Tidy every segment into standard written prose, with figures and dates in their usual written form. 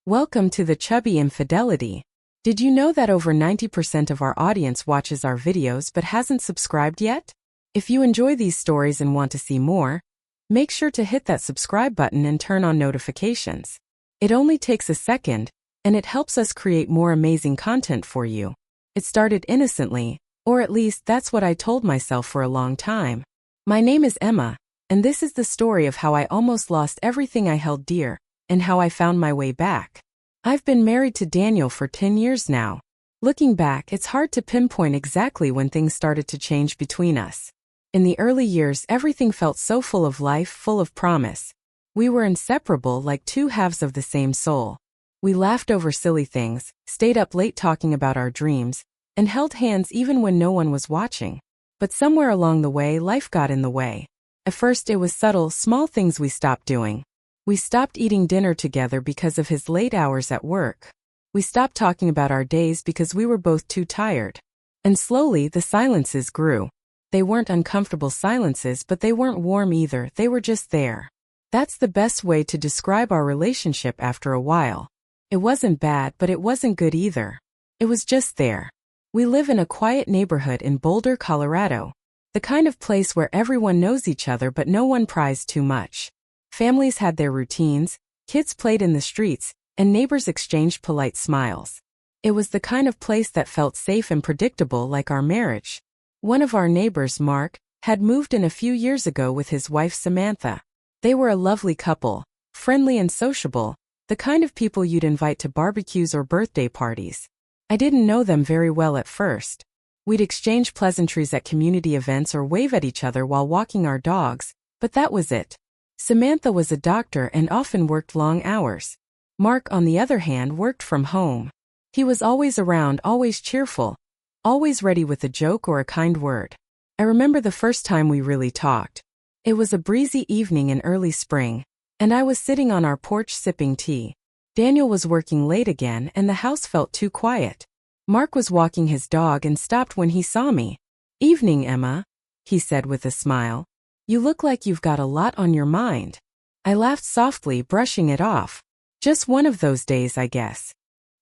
Welcome to the Chubby Infidelity. Did you know that over 90% of our audience watches our videos but hasn't subscribed yet? If you enjoy these stories and want to see more, make sure to hit that subscribe button and turn on notifications. It only takes a second, and it helps us create more amazing content for you. It started innocently, or at least that's what I told myself for a long time. My name is Emma, and this is the story of how I almost lost everything I held dear, and how I found my way back. I've been married to Daniel for 10 years now. Looking back, it's hard to pinpoint exactly when things started to change between us. In the early years, everything felt so full of life, full of promise. We were inseparable, like two halves of the same soul. We laughed over silly things, stayed up late talking about our dreams, and held hands even when no one was watching. But somewhere along the way, life got in the way. At first, it was subtle, small things we stopped doing. We stopped eating dinner together because of his late hours at work. We stopped talking about our days because we were both too tired. And slowly, the silences grew. They weren't uncomfortable silences, but they weren't warm either, they were just there. That's the best way to describe our relationship after a while. It wasn't bad, but it wasn't good either. It was just there. We live in a quiet neighborhood in Boulder, Colorado. The kind of place where everyone knows each other but no one pries too much. Families had their routines, kids played in the streets, and neighbors exchanged polite smiles. It was the kind of place that felt safe and predictable, like our marriage. One of our neighbors, Mark, had moved in a few years ago with his wife Samantha. They were a lovely couple, friendly and sociable, the kind of people you'd invite to barbecues or birthday parties. I didn't know them very well at first. We'd exchange pleasantries at community events or wave at each other while walking our dogs, but that was it. Samantha was a doctor and often worked long hours. Mark, on the other hand, worked from home. He was always around, always cheerful, always ready with a joke or a kind word. I remember the first time we really talked. It was a breezy evening in early spring, and I was sitting on our porch sipping tea. Daniel was working late again, and the house felt too quiet. Mark was walking his dog and stopped when he saw me. "Evening, Emma," he said with a smile. "You look like you've got a lot on your mind." I laughed softly, brushing it off. Just one of those days, I guess.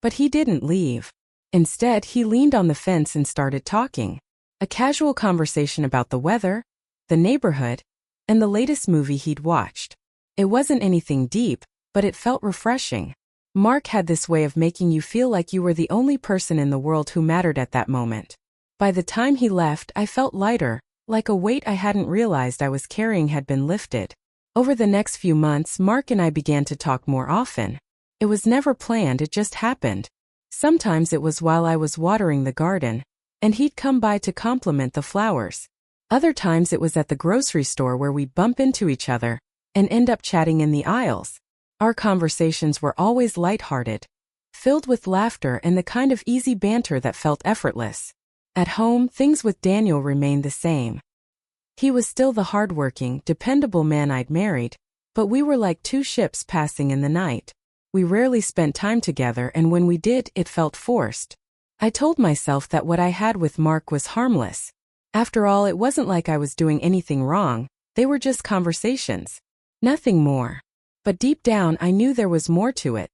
But he didn't leave. Instead, he leaned on the fence and started talking. A casual conversation about the weather, the neighborhood, and the latest movie he'd watched. It wasn't anything deep, but it felt refreshing. Mark had this way of making you feel like you were the only person in the world who mattered at that moment. By the time he left, I felt lighter, like a weight I hadn't realized I was carrying had been lifted. Over the next few months, Mark and I began to talk more often. It was never planned, it just happened. Sometimes it was while I was watering the garden, and he'd come by to compliment the flowers. Other times it was at the grocery store where we'd bump into each other and end up chatting in the aisles. Our conversations were always lighthearted, filled with laughter and the kind of easy banter that felt effortless. At home, things with Daniel remained the same. He was still the hardworking, dependable man I'd married, but we were like two ships passing in the night. We rarely spent time together, and when we did, it felt forced. I told myself that what I had with Mark was harmless. After all, it wasn't like I was doing anything wrong, they were just conversations. Nothing more. But deep down, I knew there was more to it.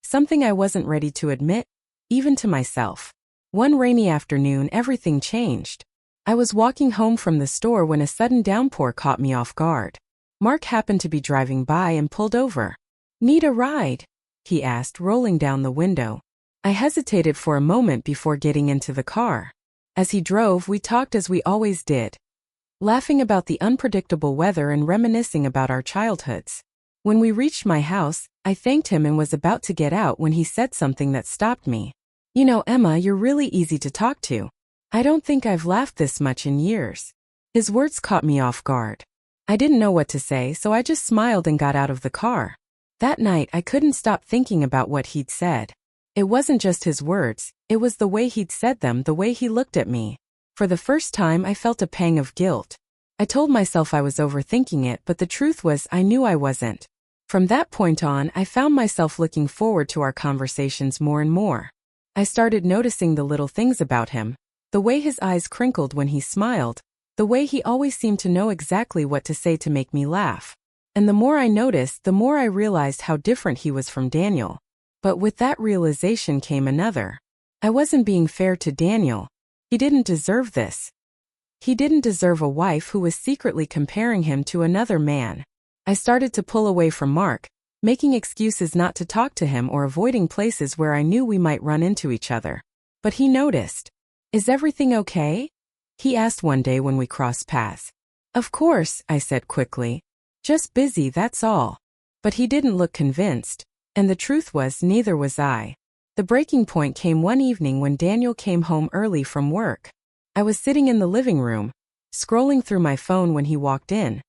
Something I wasn't ready to admit, even to myself. One rainy afternoon, everything changed. I was walking home from the store when a sudden downpour caught me off guard. Mark happened to be driving by and pulled over. "Need a ride?" he asked, rolling down the window. I hesitated for a moment before getting into the car. As he drove, we talked as we always did, laughing about the unpredictable weather and reminiscing about our childhoods. When we reached my house, I thanked him and was about to get out when he said something that stopped me. "You know, Emma, you're really easy to talk to. I don't think I've laughed this much in years." His words caught me off guard. I didn't know what to say, so I just smiled and got out of the car. That night, I couldn't stop thinking about what he'd said. It wasn't just his words, it was the way he'd said them, the way he looked at me. For the first time, I felt a pang of guilt. I told myself I was overthinking it, but the truth was I knew I wasn't. From that point on, I found myself looking forward to our conversations more and more. I started noticing the little things about him, the way his eyes crinkled when he smiled, the way he always seemed to know exactly what to say to make me laugh. And the more I noticed, the more I realized how different he was from Daniel. But with that realization came another. I wasn't being fair to Daniel. He didn't deserve this. He didn't deserve a wife who was secretly comparing him to another man. I started to pull away from Mark, making excuses not to talk to him or avoiding places where I knew we might run into each other. But he noticed. "Is everything okay?" he asked one day when we crossed paths. "Of course," I said quickly. "Just busy, that's all." But he didn't look convinced, and the truth was neither was I. The breaking point came one evening when Daniel came home early from work. I was sitting in the living room, scrolling through my phone when he walked in.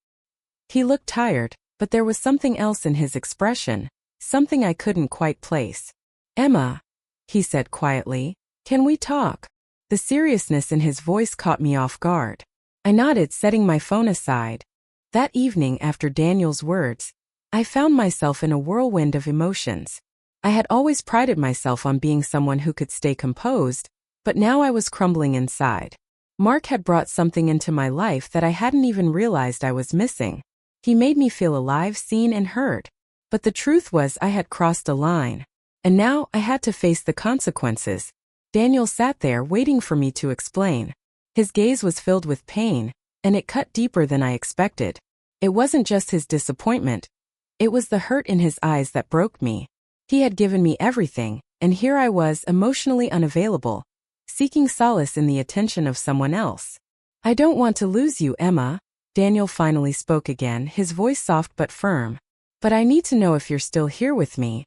He looked tired, but there was something else in his expression, something I couldn't quite place. "Emma," he said quietly, "can we talk?" The seriousness in his voice caught me off guard. I nodded, setting my phone aside. That evening, after Daniel's words, I found myself in a whirlwind of emotions. I had always prided myself on being someone who could stay composed, but now I was crumbling inside. Mark had brought something into my life that I hadn't even realized I was missing. He made me feel alive, seen, and heard. But the truth was I had crossed a line. And now I had to face the consequences. Daniel sat there waiting for me to explain. His gaze was filled with pain, and it cut deeper than I expected. It wasn't just his disappointment. It was the hurt in his eyes that broke me. He had given me everything, and here I was emotionally unavailable, seeking solace in the attention of someone else. "I don't want to lose you, Emma," Daniel finally spoke again, his voice soft but firm. "But I need to know if you're still here with me,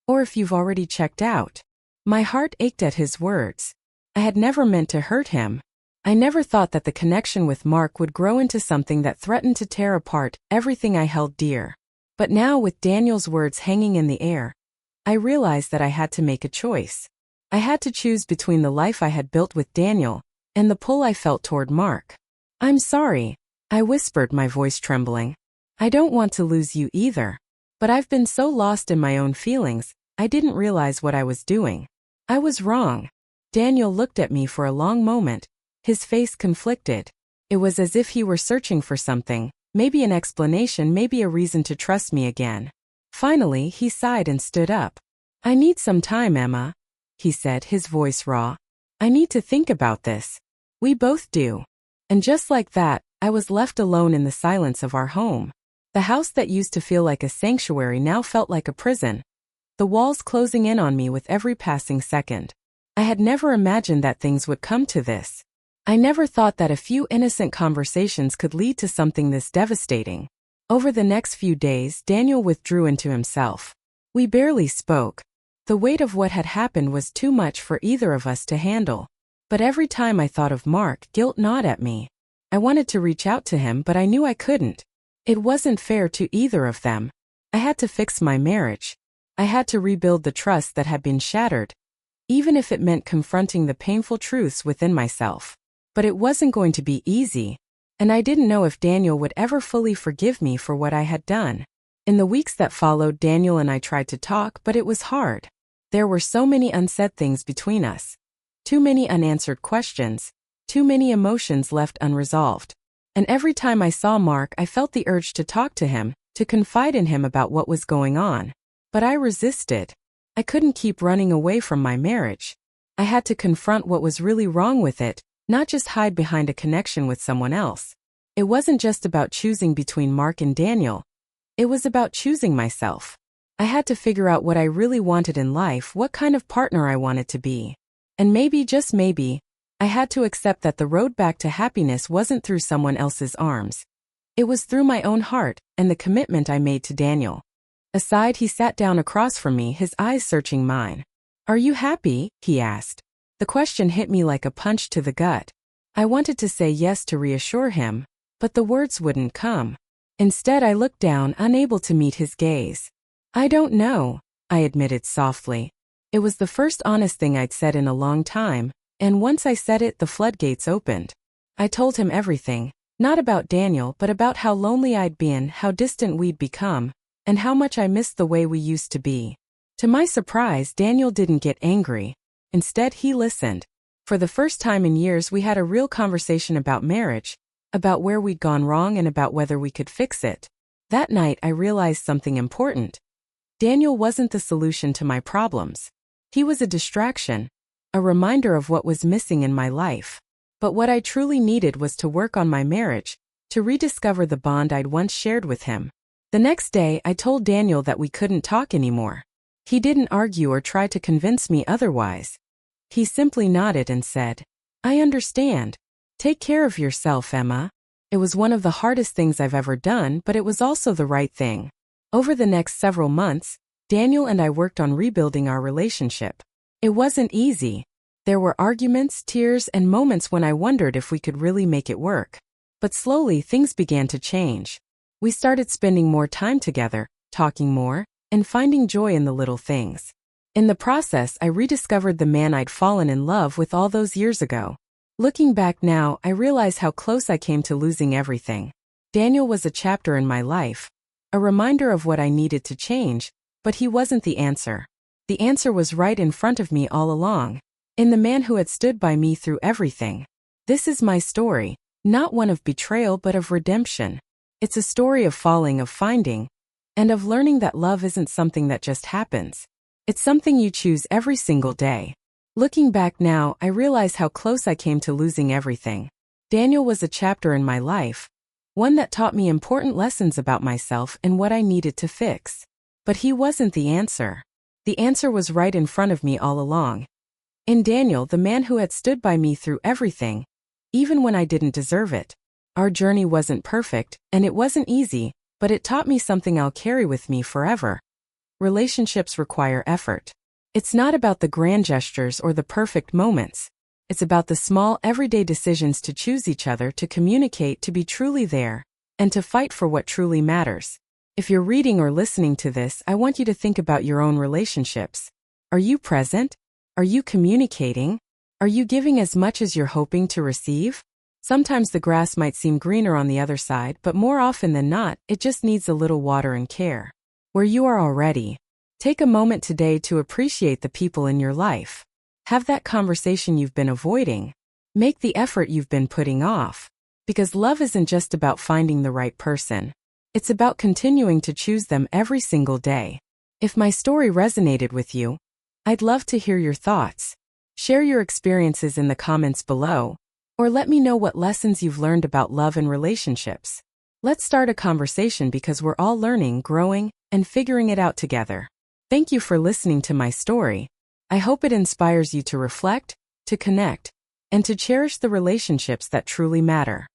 or if you've already checked out." My heart ached at his words. I had never meant to hurt him. I never thought that the connection with Mark would grow into something that threatened to tear apart everything I held dear. But now, with Daniel's words hanging in the air, I realized that I had to make a choice. I had to choose between the life I had built with Daniel and the pull I felt toward Mark. "I'm sorry," I whispered, my voice trembling. "I don't want to lose you either. But I've been so lost in my own feelings, I didn't realize what I was doing. I was wrong." Daniel looked at me for a long moment, his face conflicted. It was as if he were searching for something, maybe an explanation, maybe a reason to trust me again. Finally, he sighed and stood up. "I need some time, Emma," he said, his voice raw. "I need to think about this. We both do." And just like that, I was left alone in the silence of our home. The house that used to feel like a sanctuary now felt like a prison, the walls closing in on me with every passing second. I had never imagined that things would come to this. I never thought that a few innocent conversations could lead to something this devastating. Over the next few days, Daniel withdrew into himself. We barely spoke. The weight of what had happened was too much for either of us to handle. But every time I thought of Mark, guilt gnawed at me. I wanted to reach out to him, but I knew I couldn't. It wasn't fair to either of them. I had to fix my marriage. I had to rebuild the trust that had been shattered, even if it meant confronting the painful truths within myself. But it wasn't going to be easy, and I didn't know if Daniel would ever fully forgive me for what I had done. In the weeks that followed, Daniel and I tried to talk, but it was hard. There were so many unsaid things between us. Too many unanswered questions. Too many emotions left unresolved. And every time I saw Mark, I felt the urge to talk to him, to confide in him about what was going on. But I resisted. I couldn't keep running away from my marriage. I had to confront what was really wrong with it, not just hide behind a connection with someone else. It wasn't just about choosing between Mark and Daniel. It was about choosing myself. I had to figure out what I really wanted in life, what kind of partner I wanted to be. And maybe, just maybe, I had to accept that the road back to happiness wasn't through someone else's arms. It was through my own heart and the commitment I made to Daniel. Aside, he sat down across from me, his eyes searching mine. "Are you happy?" he asked. The question hit me like a punch to the gut. I wanted to say yes to reassure him, but the words wouldn't come. Instead, I looked down, unable to meet his gaze. "I don't know," I admitted softly. It was the first honest thing I'd said in a long time, and once I said it, the floodgates opened. I told him everything, not about Daniel, but about how lonely I'd been, how distant we'd become, and how much I missed the way we used to be. To my surprise, Daniel didn't get angry. Instead, he listened. For the first time in years, we had a real conversation about marriage, about where we'd gone wrong and about whether we could fix it. That night, I realized something important. Daniel wasn't the solution to my problems. He was a distraction, a reminder of what was missing in my life. But what I truly needed was to work on my marriage, to rediscover the bond I'd once shared with him. The next day, I told Daniel that we couldn't talk anymore. He didn't argue or try to convince me otherwise. He simply nodded and said, "I understand. Take care of yourself, Emma." It was one of the hardest things I've ever done, but it was also the right thing. Over the next several months, Daniel and I worked on rebuilding our relationship. It wasn't easy. There were arguments, tears, and moments when I wondered if we could really make it work. But slowly, things began to change. We started spending more time together, talking more, and finding joy in the little things. In the process, I rediscovered the man I'd fallen in love with all those years ago. Looking back now, I realize how close I came to losing everything. Daniel was a chapter in my life, a reminder of what I needed to change, but he wasn't the answer. The answer was right in front of me all along, in the man who had stood by me through everything. This is my story, not one of betrayal but of redemption. It's a story of falling, of finding, and of learning that love isn't something that just happens. It's something you choose every single day. Looking back now, I realize how close I came to losing everything. Daniel was a chapter in my life, one that taught me important lessons about myself and what I needed to fix. But he wasn't the answer. The answer was right in front of me all along. In Daniel, the man who had stood by me through everything, even when I didn't deserve it. Our journey wasn't perfect, and it wasn't easy, but it taught me something I'll carry with me forever. Relationships require effort. It's not about the grand gestures or the perfect moments. It's about the small, everyday decisions to choose each other, to communicate, to be truly there, and to fight for what truly matters. If you're reading or listening to this, I want you to think about your own relationships. Are you present? Are you communicating? Are you giving as much as you're hoping to receive? Sometimes the grass might seem greener on the other side, but more often than not, it just needs a little water and care. Where you are already, take a moment today to appreciate the people in your life. Have that conversation you've been avoiding. Make the effort you've been putting off. Because love isn't just about finding the right person. It's about continuing to choose them every single day. If my story resonated with you, I'd love to hear your thoughts. Share your experiences in the comments below, or let me know what lessons you've learned about love and relationships. Let's start a conversation because we're all learning, growing, and figuring it out together. Thank you for listening to my story. I hope it inspires you to reflect, to connect, and to cherish the relationships that truly matter.